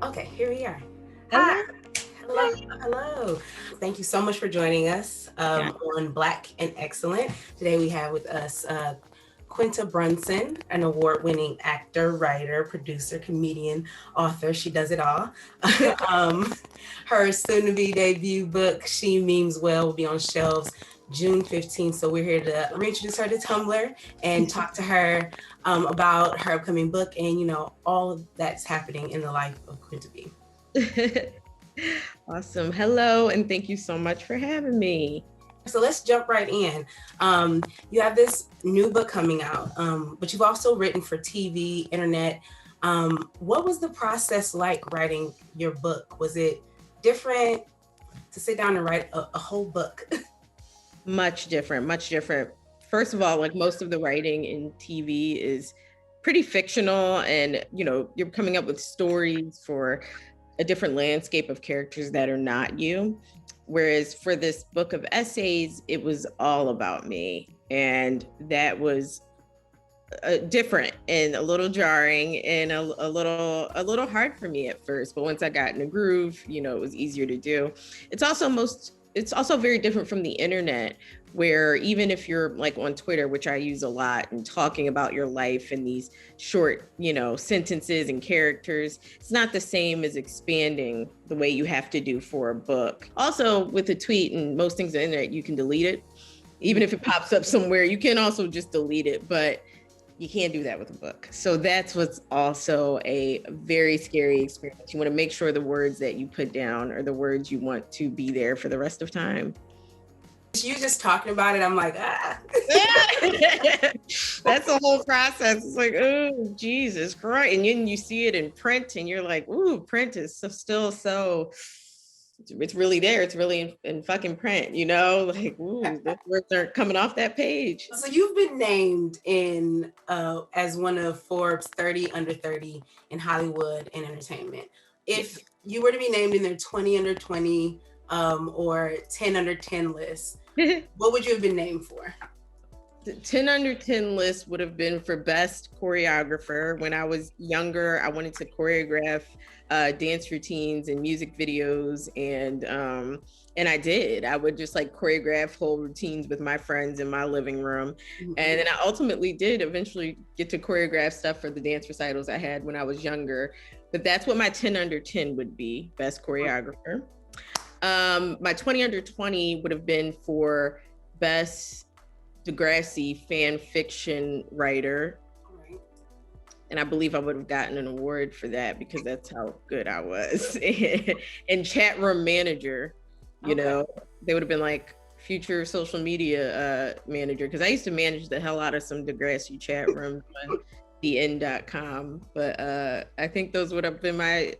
Okay, here we are. Hello. Hi. Hello. Hello. Thank you so much for joining us Yeah. on Black and Excellent. Today we have with us Quinta Brunson, an award-winning actor, writer, producer, comedian, author. She does it all. um, her soon-to-be debut book, She Memes Well, will be on shelves June 15th. So we're here to reintroduce her to Tumblr and talk to her about her upcoming book and, all that's happening in the life of Quinta B. Awesome. Hello, and thank you so much for having me. So let's jump right in. You have this new book coming out, but you've also written for TV, internet. What was the process like writing your book? Was it different to sit down and write a whole book? Much different, much different. First of all, like most of the writing in TV is pretty fictional, and you're coming up with stories for a different landscape of characters that are not you. Whereas for this book of essays, it was all about me. And that was different and a little jarring and a little hard for me at first. But once I got in a groove, it was easier to do. It's also very different from the internet, where even if you're like on Twitter, which I use a lot, and talking about your life in these short, sentences and characters, it's not the same as expanding the way you have to do for a book. Also, with a tweet and most things on the internet, you can delete it. Even if it pops up somewhere, you can also just delete it, but you can't do that with a book. So that's what's also a very scary experience. You want to make sure the words that you put down are the words you want to be there for the rest of time. You just talking about it, I'm like, That's the whole process. It's like, oh, Jesus Christ. And then you see it in print and you're like, ooh, print is still so, it's really there. It's really in fucking print, like, ooh, the words aren't coming off that page. So you've been named in as one of Forbes 30 under 30 in Hollywood and entertainment. If you were to be named in their 20 under 20 or 10 under 10 list, what would you have been named for? The 10 under 10 list would have been for best choreographer. When I was younger, I wanted to choreograph dance routines and music videos, and I did. I would just like choreograph whole routines with my friends in my living room. Mm-hmm. And then I ultimately did eventually get to choreograph stuff for the dance recitals I had when I was younger. But that's what my 10 under 10 would be, best choreographer. My 20 under 20 would have been for best Degrassi fan fiction writer. And I believe I would have gotten an award for that because that's how good I was. And chat room manager, they would have been like future social media manager, because I used to manage the hell out of some Degrassi chat rooms on theend.com. But I think those would have been my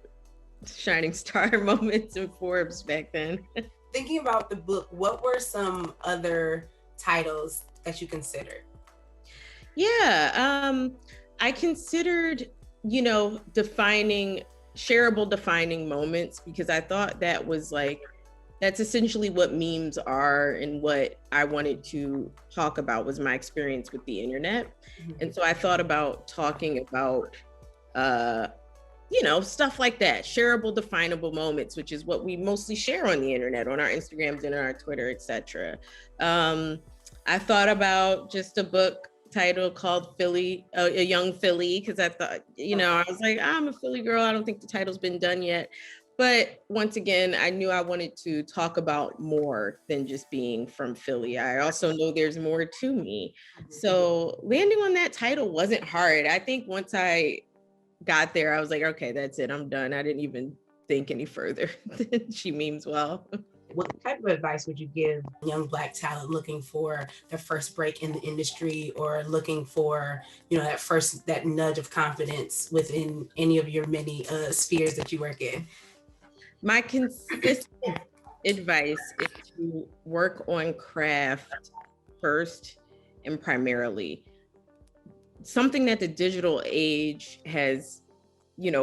shining star moments in Forbes back then. Thinking about the book, what were some other titles that you considered? Yeah, I considered, shareable defining moments, because I thought that was like, that's essentially what memes are, and what I wanted to talk about was my experience with the internet. Mm-hmm. And so I thought about talking about, stuff like that, shareable definable moments, which is what we mostly share on the internet, on our Instagrams and our Twitter, etc. I thought about just a book title called Philly, a young Philly, because I thought, I was like, I'm a Philly girl. I don't think the title's been done yet. But once again, I knew I wanted to talk about more than just being from Philly. I also know there's more to me. So landing on that title wasn't hard. I think once I got there, I was like, okay, that's it. I'm done. I didn't even think any further. She memes well. What type of advice would you give young Black talent looking for their first break in the industry, or looking for, that nudge of confidence within any of your many spheres that you work in? My consistent advice is to work on craft first and primarily. Something that the digital age has,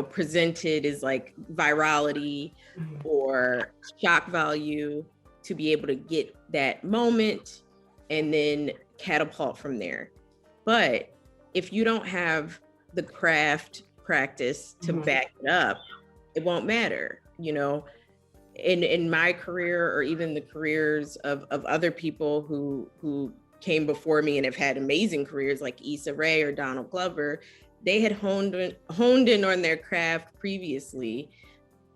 presented is like virality or shock value, to be able to get that moment and then catapult from there. But if you don't have the craft practice to back it up, it won't matter, you know. In my career, or even the careers of other people who came before me and have had amazing careers, like Issa Rae or Donald Glover, they had honed in on their craft previously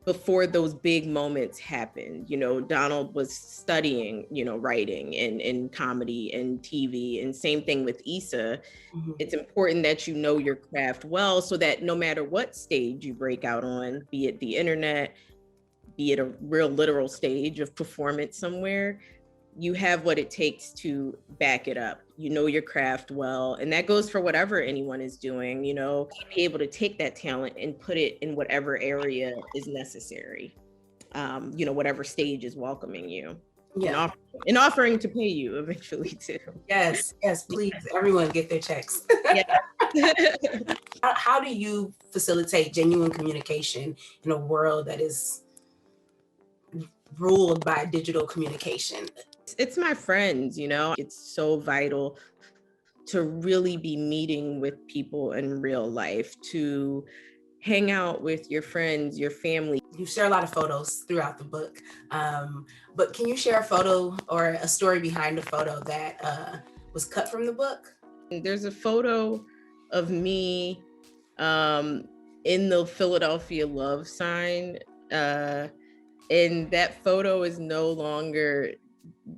before those big moments happened. You know, Donald was studying, you know, writing and comedy and TV, and same thing with Issa. Mm-hmm. It's important that you know your craft well, so that no matter what stage you break out on, be it the internet, be it a real literal stage of performance somewhere, you have what it takes to back it up. You know your craft well, and that goes for whatever anyone is doing, you know, be able to take that talent and put it in whatever area is necessary, you know, whatever stage is welcoming you. Yeah. And offering to pay you eventually too. Yes, please, everyone get their checks. Yeah. How do you facilitate genuine communication in a world that is ruled by digital communication? It's my friends, you know. It's so vital to really be meeting with people in real life, to hang out with your friends, your family. You share a lot of photos throughout the book, but can you share a photo or a story behind a photo that was cut from the book? There's a photo of me in the Philadelphia love sign, and that photo is no longer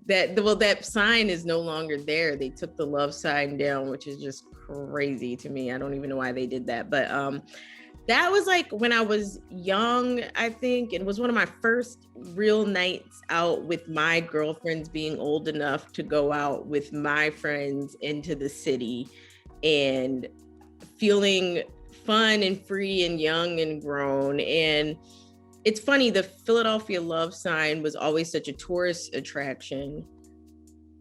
that sign is no longer there. They took the love sign down, which is just crazy to me. I don't even know why they did that. But that was like when I was young, I think. It was one of my first real nights out with my girlfriends, being old enough to go out with my friends into the city and feeling fun and free and young and grown. And it's funny, the Philadelphia love sign was always such a tourist attraction,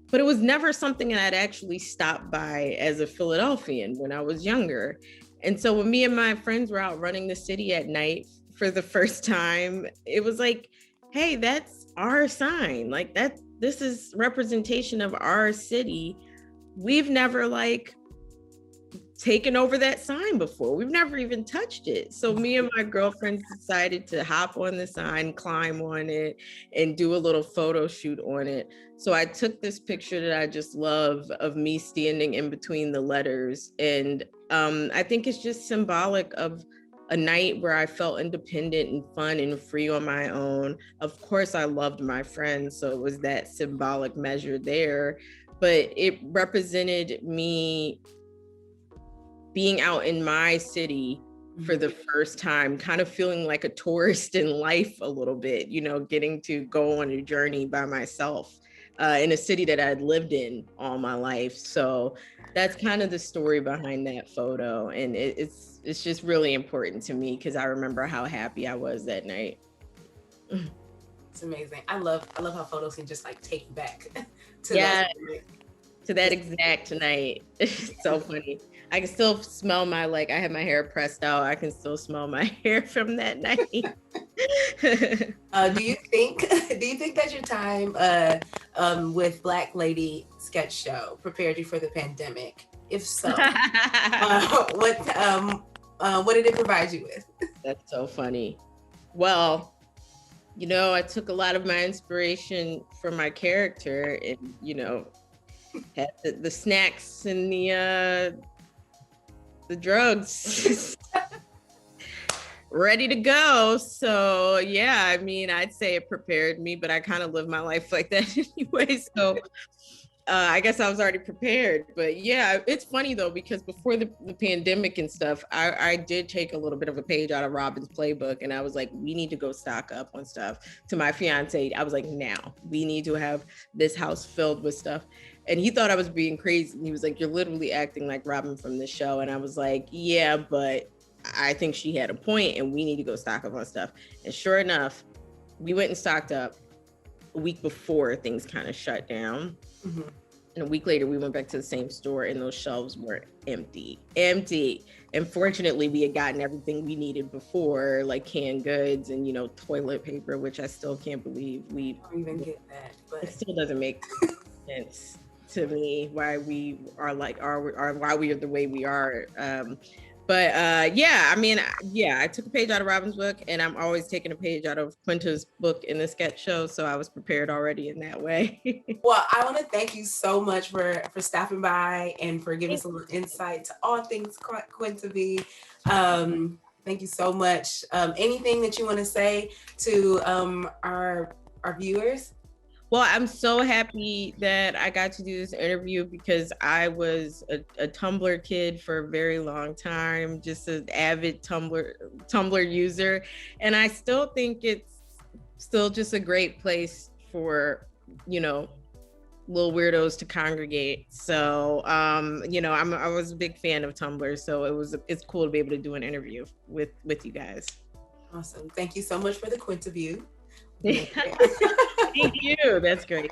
but it was never something that I'd actually stopped by as a Philadelphian when I was younger. And so when me and my friends were out running the city at night for the first time, it was like, hey, that's our sign. Like this is representation of our city. We've never like taken over that sign before. We've never even touched it. So me and my girlfriends decided to hop on the sign, climb on it, and do a little photo shoot on it. So I took this picture that I just love of me standing in between the letters. And I think it's just symbolic of a night where I felt independent and fun and free on my own. Of course, I loved my friends, so it was that symbolic measure there, but it represented me being out in my city for the first time, kind of feeling like a tourist in life a little bit, you know, getting to go on a journey by myself in a city that I'd lived in all my life. So that's kind of the story behind that photo. And it's just really important to me because I remember how happy I was that night. It's amazing. I love how photos can just like take you back to that exact night. It's so funny. I can still smell I had my hair pressed out. I can still smell my hair from that night. Do you think that your time with Black Lady Sketch Show prepared you for the pandemic? If so, what did it provide you with? That's so funny. Well, you know, I took a lot of my inspiration from my character, and you know, had the snacks and the drugs ready to go. So yeah, I mean, I'd say it prepared me, but I kind of live my life like that anyway. So I guess I was already prepared. But yeah, it's funny though, because before the pandemic and stuff, I did take a little bit of a page out of Robin's playbook, and I was like, we need to go stock up on stuff. To my fiance, I was like, now we need to have this house filled with stuff. And he thought I was being crazy. He was like, you're literally acting like Robin from the show. And I was like, yeah, but I think she had a point and we need to go stock up on stuff. And sure enough, we went and stocked up a week before things kind of shut down. Mm-hmm. And a week later, we went back to the same store and those shelves were empty. And fortunately, we had gotten everything we needed before, like canned goods and, you know, toilet paper, which I still can't believe we don't even get that. But it still doesn't make sense to me why we are like why we are the way we are. But yeah, I mean, yeah, I took a page out of Robin's book, and I'm always taking a page out of Quinta's book in the sketch show, so I was prepared already in that way. Well, I want to thank you so much for stopping by and for giving us a little insight to all things Quinta B. Thank you so much. Anything that you want to say to our viewers? Well, I'm so happy that I got to do this interview because I was a Tumblr kid for a very long time, just an avid Tumblr user. And I still think it's still just a great place for, you know, little weirdos to congregate. So, you know, I was a big fan of Tumblr. So it's cool to be able to do an interview with you guys. Awesome. Thank you so much for the Quinta view. Thank you. That's great.